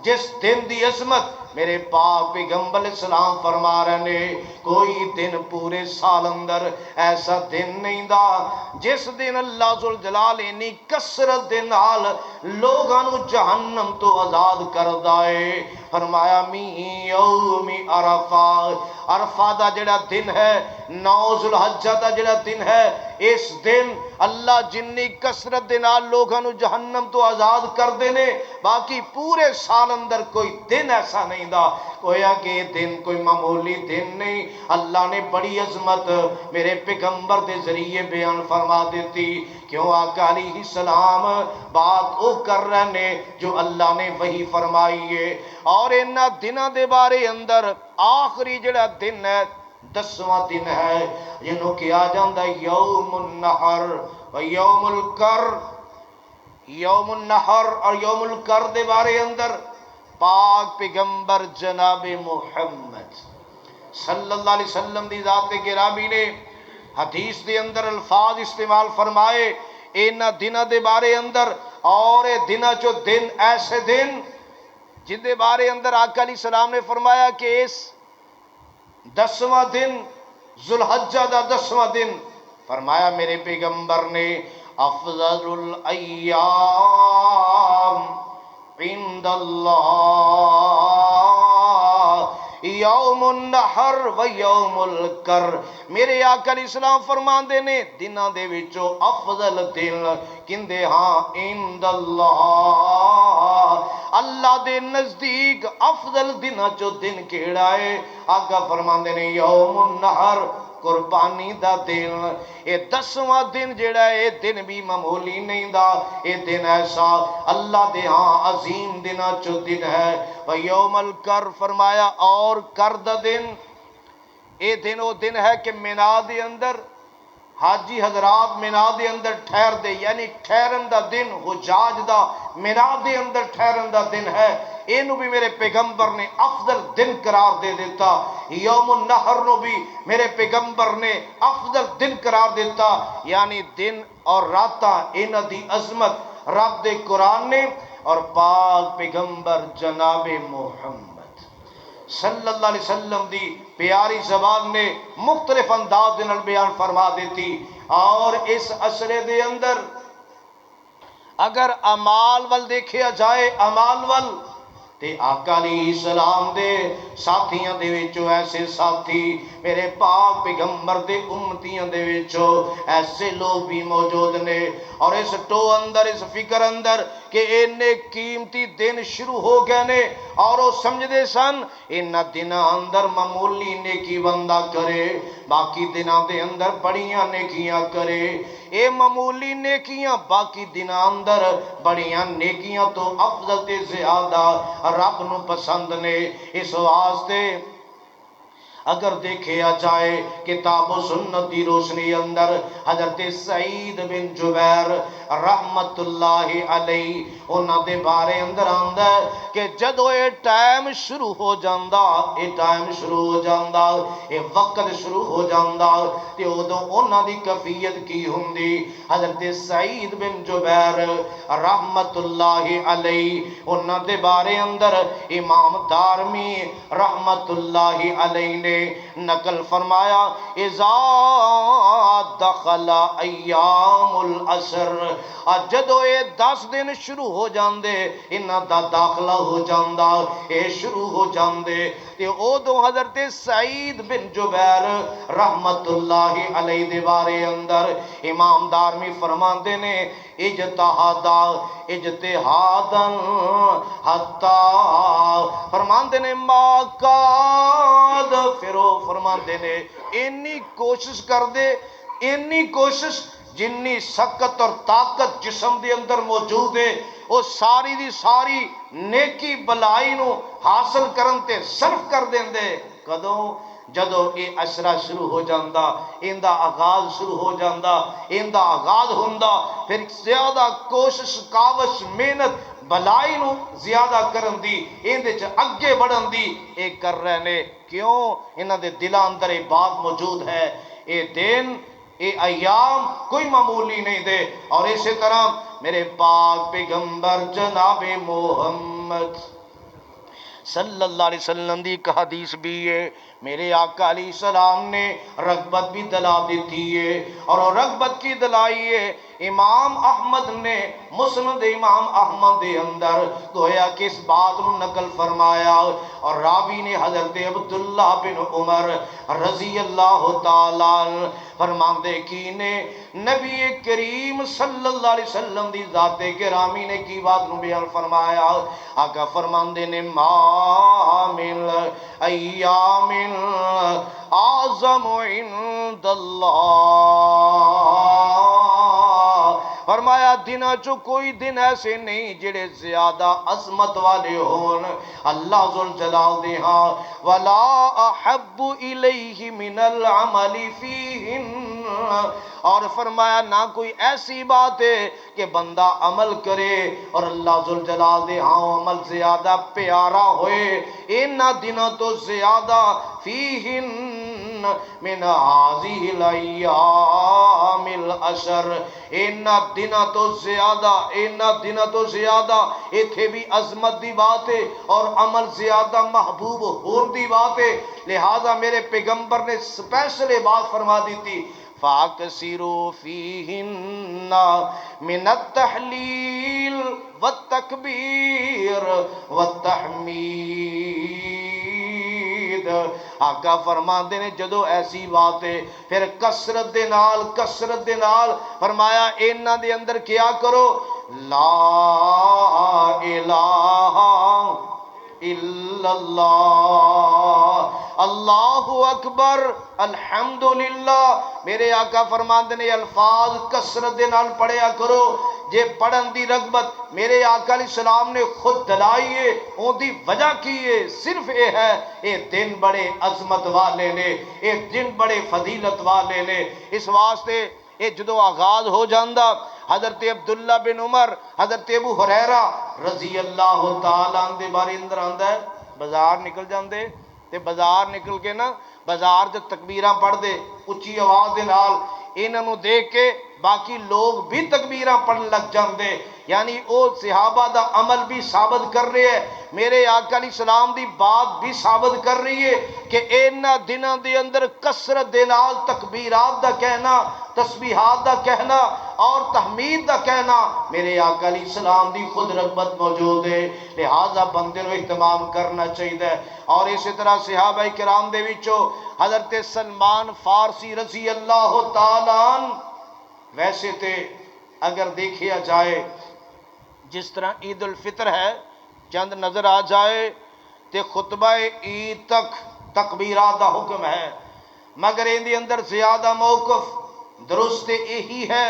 جس دن دی عظمت میرے پاک پیغمبر علیہ السلام فرما رہے ہیں کوئی دن پورے سال اندر ایسا دن نہیں دا جس دن اللہ ذوالجلال انی کثرت دے نال لوگاں نو جہنم تو آزاد کردا ہے۔ فرمایا می یوم عرفہ، عرفہ دا جڑا دن ہے، 9 ذوالحجہ دا جڑا دن ہے، اس دن اللہ جنی کثرت دے نال لوگاں نو جہنم تو آزاد کر دینے، باقی پورے سال اندر کوئی دن ایسا نہیں دا۔ گویا کہ یہ دن کوئی معمولی دن نہیں، اللہ نے بڑی عظمت میرے پیغمبر دے ذریعے بیان فرما دیتی۔ کیوں آقا علیہ السلام بات او کر رہے نے جو اللہ نے وحی فرمائی ہے، اور انہاں دنوں دے بارے اندر آخری جڑا دن ہے 10واں دن ہے جنہوں کیا جاندہ یوم النحر و یوم الکر۔ یوم النحر اور یوم الکر دے بارے اندر پاک پیغمبر جناب محمد صلی اللہ علیہ وسلم دی ذات گرامی نے حدیث دے اندر الفاظ استعمال فرمائے اینا دنہ دے بارے اندر، اور دنہ جو دن ایسے دن جن دے بارے اندر آقا علیہ السلام نے فرمایا کہ اس 10واں دن ذوالحجہ دا 10واں دن، فرمایا میرے پیغمبر نے افضل الایام عند اللہ یوم النحر و یوم الکر۔ میرے آقا علیہ السلام فرمان دے نے دنہ دے وچوں افضل دن کندے ہاں عند اللہ، اللہ دے نزدیک افضل دنہ چو دن کیڑا ہے؟ آقا فرمان دے نے یوم النحر، قربانی دا دن۔ اے 10واں دن جڑا ہے، اے دن بھی معمولی نہیں دا، اے دن ایسا اللہ دے ہاں عظیم دنہ چو دن ہے۔ و یوم الکر، فرمایا اور کر دا دن، اے دن او دن ہے کہ مینا دے اندر حاجی حضرات مینا دے اندر ٹھہر دے، یعنی ٹھہرن دا دن حجاج دا مینا دے اندر ٹھہرن دا دن ہے۔ اینو بھی میرے پیغمبر نے افضل دن قرار دے دیتا، یوم النحر نو بھی میرے پیغمبر نے افضل دن قرار دیتا، یعنی دن اور راتاں انہاں دی عظمت رب دے قرآن نے اور پاک پیغمبر جناب محمد صلی اللہ علیہ وسلم دی پیاری زبان نے مختلف انداز دے نال بیان فرما دیتی۔ اور اس عصرے دے اندر اگر اعمال ول دیکھیا جائے، اعمال ول تے آقا علیہ السلام دے ساتھیاں دے وچوں ایسے ساتھی میرے پاک پیغمبر دے امتیاں دے وچوں ایسے لوگ بھی موجود نے، اور اس ٹو اندر اس فکر اندر کہ اینے قیمتی دن شروع ہو گئے نے، اور وہ سمجھ دے سن انہاں دناں اندر معمولی نیکی بندہ کرے باقی دناں دے اندر بڑیاں نیکیاں کرے، اے معمولی نیکیاں باقی دناں اندر بڑیاں نیکیاں تو افضل تے زیادہ رب نو پسند نے۔ اس واسطے اگر دیکھیا جائے کتاب و سنت دی روشنی اندر حضرت سعید بن جبیر رحمت اللہ علیہ انہاں دے بارے اندر آندا ہے کہ جدو اے ٹائم شروع ہو جاندا، اے ٹائم شروع ہو جاندا، اے وقت شروع ہو جاندا تے ادو انہاں دی کیفیت کی ہوندی۔ حضرت سعید بن جبیر رحمت اللہ علیہ انہاں دے بارے اندر امام دارمی رحمت اللہ علیہ نے نقل فرمایا اذا دخل ایام العشر، جدو اے 10 دن شروع ہو جاندے انہاں دا داخلہ ہو جاندا، اے شروع ہو جاندے تے ادو حضرت سعید بن جبیر رحمت اللہ علیہ دے بارے اندر امام دارمی فرماندے نے اجتہادا اجتہادا حتی فرماندے نے ما کاد، پھر وہ فرماندے نے انی کوشش کر دے، انی کوشش جنی سکت اور طاقت جسم دے اندر موجود ہے وہ ساری دی ساری نیکی بلائی نو حاصل کرن تے صرف کر دیں دے۔ کدوں؟ جدو یہ عشرہ شروع ہو جاندہ، ان دا آغاز شروع ہو جاندہ، ان دا آغاز ہوندہ، پھر زیادہ کوشش کاوش محنت بلائی نو زیادہ کرن دی، ان دے اگے بڑھن دی اے کر رہے نے۔ کیوں؟ انہاں دے دلان اندر یہ بات موجود ہے اے دن اے ایام کوئی معمولی نہیں دے۔ اور اسی طرح میرے پاک پیغمبر جناب محمد صلی اللہ علیہ وسلم دی ایک حدیث بھی ہے، میرے آقا علیہ السلام نے رغبت بھی دلا دیتی ہے، اور وہ رغبت کی دلائی ہے امام احمد نے مسند امام احمد دے اندر گویا کس بات نو نقل فرمایا، اور راوی نے حضرت عبداللہ بن عمر رضی اللہ تعالیٰ فرماندے کی نے نبی کریم صلی اللہ علیہ وسلم دی ذات گرامی نے کی بات نو بیان فرمایا۔ آقا فرماندے نے ما من ایام اعظم عند اللہ، فرمایا دنہ چو کوئی دن ایسے نہیں جڑے زیادہ عظمت والے ہون اللہ ذوالجلال دے ہاں، ولا احب الیہ من العمل فیہن، اور فرمایا نہ کوئی ایسی بات ہے کہ بندہ عمل کرے اور اللہ ذوالجلال دے ہاں عمل زیادہ پیارا ہوئے انہ دنوں تو زیادہ فیہن من هذه الایام العشر، انہ دنوں تو زیادہ ایتھے بھی عظمت دی بات ہے اور عمل زیادہ محبوب ہون دی بات ہے، لہذا میرے پیغمبر نے سپیشل بات فرما دی تھی فَاكْسِرُوا فِيهِنَّ مِنَ التَّحْلِيلِ وَالتَّكْبِيرِ وَالتَّحْمِيدِ۔ آقا فرماندے نے جدو ایسی بات ہے پھر کسرت دے نال فرمایا انہاں دے اندر کیا کرو لا الہ الا اللہ، اللہ اکبر، الحمدللہ۔ میرے آقا فرماندے نے الفاظ کسرت دے نال پڑھیا کرو، جے پڑھن دی رغبت میرے آقا علیہ السلام نے خود دلائی ہے، اون دی وجہ کی ہے صرف یہ ہے اے دن بڑے عظمت والے نے، اے دن بڑے فضیلت والے نے۔ اس واسطے اے جدو آغاز ہو جاندہ حضرت عبداللہ بن عمر حضرت ابو ہریرہ رضی اللہ تعالیٰ عنہ دے بارے اندر آندہ ہے بازار نکل جاندے تے بازار نکل کے نا بازار جب تکبیراں پڑھ دے اچھی آواز دے نال انہاں نو دیکھ کے باقی لوگ بھی تکبیراں پڑھ لگ جاندے، یعنی وہ صحابہ دا عمل بھی ثابت کر رہے ہیں، میرے آقا علیہ السلام دی بات بھی ثابت کر رہی ہے کہ اینا دنوں دے اندر کثرت دے نال تکبیرات دا کہنا، تسبیحات دا کہنا اور تحمید دا کہنا میرے آقا علیہ السلام دی خود رغبت موجود ہے، لہذا بندے نو اہتمام کرنا چاہیے۔ اور اسی طرح صحابہ کرام دے وچوں حضرت سلمان فارسی رضی اللہ تعالیٰ عنہ ویسے تے اگر دیکھیا جائے جس طرح عید الفطر ہے چند نظر آ جائے تے خطبہ عید تک تکبیرات دا حکم ہے، مگر ان دی اندر زیادہ موقف درست یہی ہے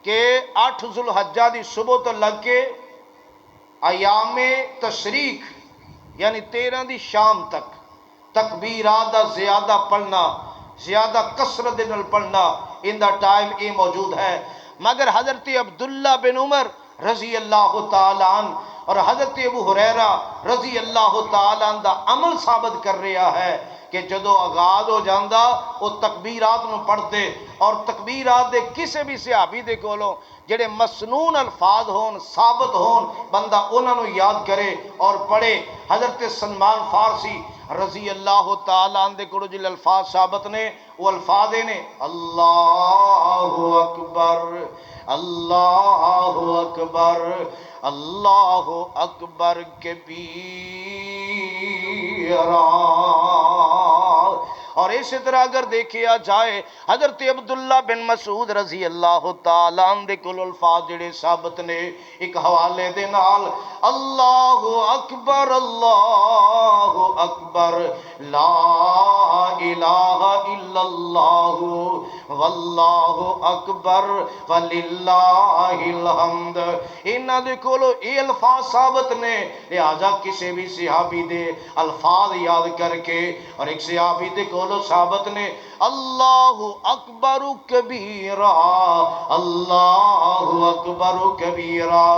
کہ 8 ذوالحجہ دی صبح تو لگ کے ایام تشریق یعنی 13 دی شام تک تکبیرات دا زیادہ پڑھنا، زیادہ کثرت دے نال پڑھنا ان دا ٹائم یہ موجود ہے۔ مگر حضرت عبداللہ بن عمر رضی اللہ تعالیٰ عنہ اور حضرت ابو ہریرہ رضی اللہ تعالیٰ عنہ دا عمل ثابت کر رہا ہے کہ جدو آغاز ہو جاندہ وہ تکبیرات نو پڑھ دے، اور تکبیرات دے کسے بھی صحابی دے کولوں جڑے مسنون الفاظ ہون، ثابت ہون، بندہ انہاں نو یاد کرے اور پڑھے۔ حضرت سلمان فارسی رضی اللہ تعالیٰ عنہ دے کولوں جل الفاظ ثابت نے وہ الفاظ نے اللہ اکبر، اللہ اکبر، اللہ اکبر کبیرہ۔ اور اسی طرح اگر دیکھیا جائے حضرت عبداللہ بن مسعود رضی اللہ تعالیٰ عنہ دے کول الفاظ جڑے ثابت نے ایک حوالے دے نال اللہ اکبر، اللہ اکبر، لا الہ الا اللہ، واللہ اکبر وللہ الحمد۔ انہاں دے کولو اے الفاظ ثابت نے، لہذا کسی بھی صحابی دے الفاظ یاد کر کے، اور ایک صحابی دے کولو ثابت نے اللہ اکبر کبیرہ، اللہ اکبر کبیرہ،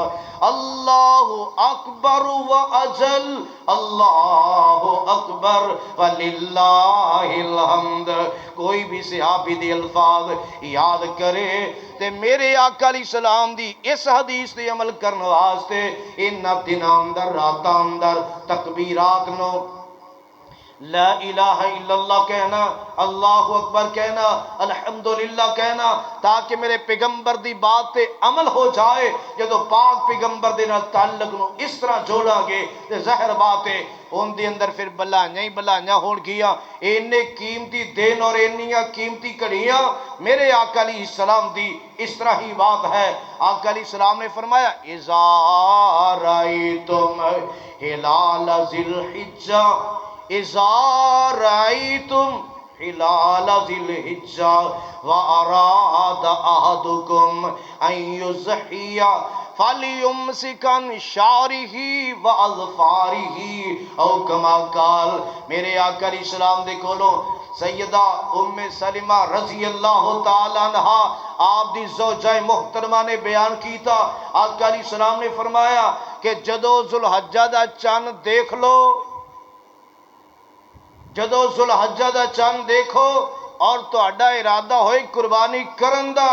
اللہ اکبر و اجل، اللہ اکبر وللہ الحمد۔ کوئی بھی صحابی دی الفاظ یاد کرے تے میرے آقا علیہ السلام دی اس حدیث تے عمل کرنے واسطے ان دناں اندر راتاں اندر تکبیرات نو لا الہ الا اللہ کہنا، اللہ اکبر کہنا، الحمدللہ کہنا، تاکہ میرے پیغمبر دی بات تے عمل ہو جائے۔ جدو پاک پیغمبر دے نال تعلق نو اس طرح جوڑا گے تے ظاہر بات ہے ان دے اندر پھر بلائیاں ہی بلائیاں ہون گیا۔ اینے قیمتی دن اور اینیاں قیمتی گھڑیاں میرے آقا علیہ السلام دی اس طرح ہی بات ہے۔ آقا علیہ السلام نے فرمایا اذا رأیتم ہلال ذی الحجہ، اذا رأیتم ہلال ذی الحجہ واراد احدکم ان یضحی فلیمسک عن شعرہ واظفارہ او کما قال۔ میرے آقا علیہ السلام دے کولوں سیدہ ام سلمہ رضی اللہ تعالیٰ عنہ آپ دی زوجہ محترمہ نے بیان کیتا، آقا علیہ السلام نے فرمایا کہ جدو ذوالحجہ دا چاند دیکھ لو، جدو ذوالحجہ دا چاند دیکھو اور تہاڈا ارادہ ہوئے قربانی کرن دا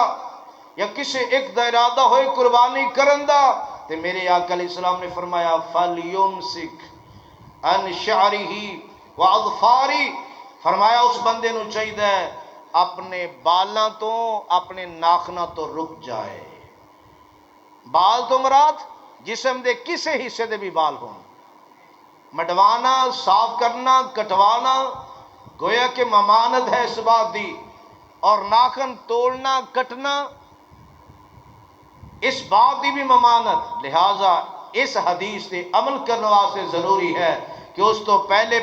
یا کسی ایک دا ارادہ ہوئے قربانی کرن دا تے میرے آقا علیہ السلام نے فرمایا فَلْيُمْسِكْ عَنْ شَعْرِهِ وَأَظْفَارِهِ، فرمایا اس بندے نو چاہیے اپنے بالاں تو اپنے ناخناں تو رک جائے۔ بال تو مراد جسم دے کسے حصے دے بھی بال ہوں، مڈوانا، صاف کرنا، کٹوانا گویا کہ ممانت ہے اس بات دی، اور ناخن توڑنا کٹنا اس بات دی بھی ممانت۔ لہٰذا اس حدیث تے عمل کرنے واسطے ضروری ہے کہ اس تو پہلے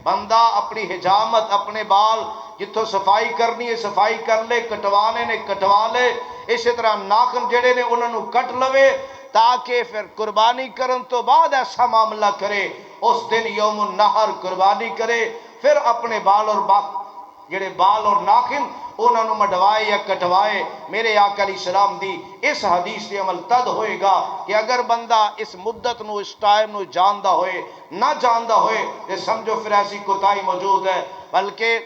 بندہ اپنی حجامت، اپنے بال جتوں صفائی کرنی ہے صفائی کر لے، کٹوانے نے کٹوا لے، اسی طرح ناخن جڑے نے انہوں نے کٹ لوے تاکہ پھر قربانی کرن تو بعد ایسا معاملہ کرے اس دن یوم النحر قربانی کرے، پھر اپنے بال اور جڑے بال اور ناخن انہوں نے مڈوائے یا کٹوائے۔ میرے آقا علیہ السلام دی اس حدیث سے عمل تد ہوئے گا کہ اگر بندہ اس مدت نو اس ٹائم نو جاندہ ہوئے نہ جاندہ ہوئے تو سمجھو پھر ایسی کوتاہی موجود ہے۔ بلکہ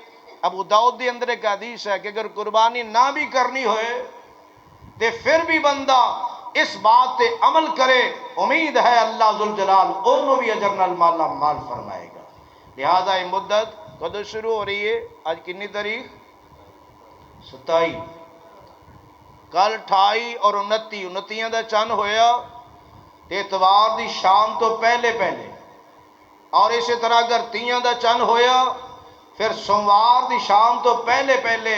ابو داؤد دی اندر ایک حدیث ہے کہ اگر قربانی نہ بھی کرنی ہوئے تو پھر بھی بندہ اس بات تے عمل کرے، امید ہے اللہ ذوالجلال انہوں بھی اجر نال مالا مال فرمائے گا۔ لہذا یہ مدت کدو شروع ہو رہی ہے؟ آج کنی تاریخ؟ 27، کل 28 اور 29 دا چند ہویا تے اتوار دی شام تو پہلے پہلے، اور اسی طرح اگر 30 دا چند ہویا پھر سوموار دی شام تو پہلے پہلے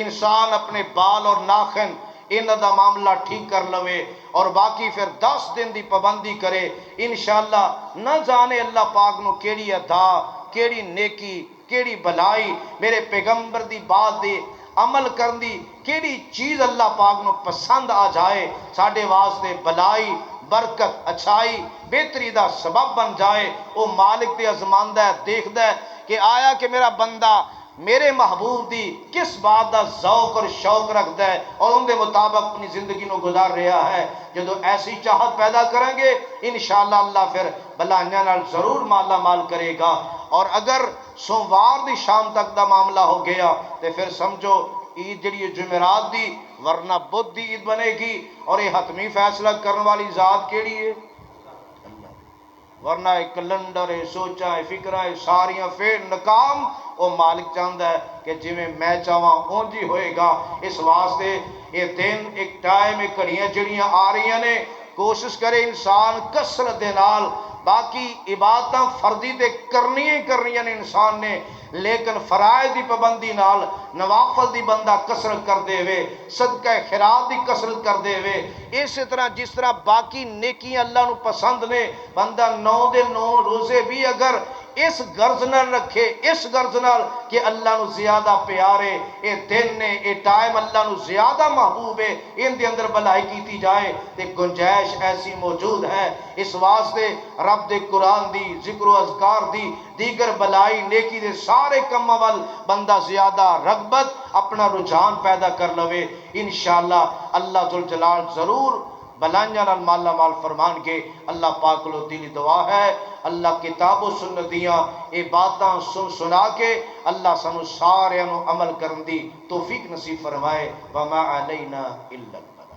انسان اپنے بال اور ناخن انہاں دا معاملہ ٹھیک کر لوے، اور باقی پھر 10 دن دی پابندی کرے انشاءاللہ۔ نہ جانے اللہ پاک نو کیڑی ادا، کیڑی نیکی، کیڑی بھلائی، میرے پیغمبر دی بات دے عمل کرن دی کیڑی چیز اللہ پاک نو پسند آ جائے، ساڈے واسطے بھلائی، برکت، اچھائی، بہتری دا سبب بن جائے۔ وہ مالک تے ازماندہ ہے، دیکھدا ہے کہ آیا کہ میرا بندہ میرے محبوب دی کس بات دا ذوق اور شوق رکھتا ہے اور ان دے مطابق اپنی زندگی نو گزار رہا ہے۔ جدو ایسی چاہت پیدا کریں گے انشاءاللہ اللہ پھر بلائیاں نال ضرور مالا مال کرے گا۔ اور اگر سوموار دی شام تک دا معاملہ ہو گیا تو پھر سمجھو عید جڑی جمعرات دی، ورنہ بدھ دی عید بنے گی، اور یہ حتمی فیصلہ کرنے والی ذات کیڑی ہے؟ ورنہ ایک کلنڈر ہے، سوچا ہے، فکرہ ہے، ساریاں پھر ناکام۔ او مالک چاہتا ہے کہ جی میں چاہواں اونجی ہوئے گا۔ اس واسطے یہ دن، ایک ٹائم، ایک گھڑیاں جڑیاں آ رہی ہیں، کوشش کرے انسان کسرت دے نال باقی عبادتاں فردی تے کرنیاں نے انسان نے، لیکن فرائض دی پابندی نال نوافل دی بندہ کسرت کر دے وے، صدقہ خیرات دی کسرت کر دے وے۔ اس طرح جس طرح باقی نیکیاں اللہ نو پسند نے، بندہ 9 دے 9 روزے بھی اگر اس غرض نال رکھے، اس غرض نال کہ اللہ نو زیادہ پیارے، اے دن نے، اے ٹائم اللہ نو زیادہ محبوب ہے، ان دے اندر بھلائی کیتی جائے تے گنجائش ایسی موجود ہے۔ اس واسطے رب دے قرآن دی، ذکر و اذکار دی، دیگر بھلائی نیکی دے سارے کماں وال بندہ زیادہ رغبت، اپنا رجحان پیدا کر لوے، انشاءاللہ اللہ ذوالجلال ضرور بلائیاں نال مالا مال فرمان کے۔ اللہ پاک لو دلی دعا ہے اللہ کتاب و سنت دیاں اے باتاں سنا کے اللہ سانو سارے عمل کرن دی توفیق نصیب فرمائے۔ وما علینا الا البلاغ۔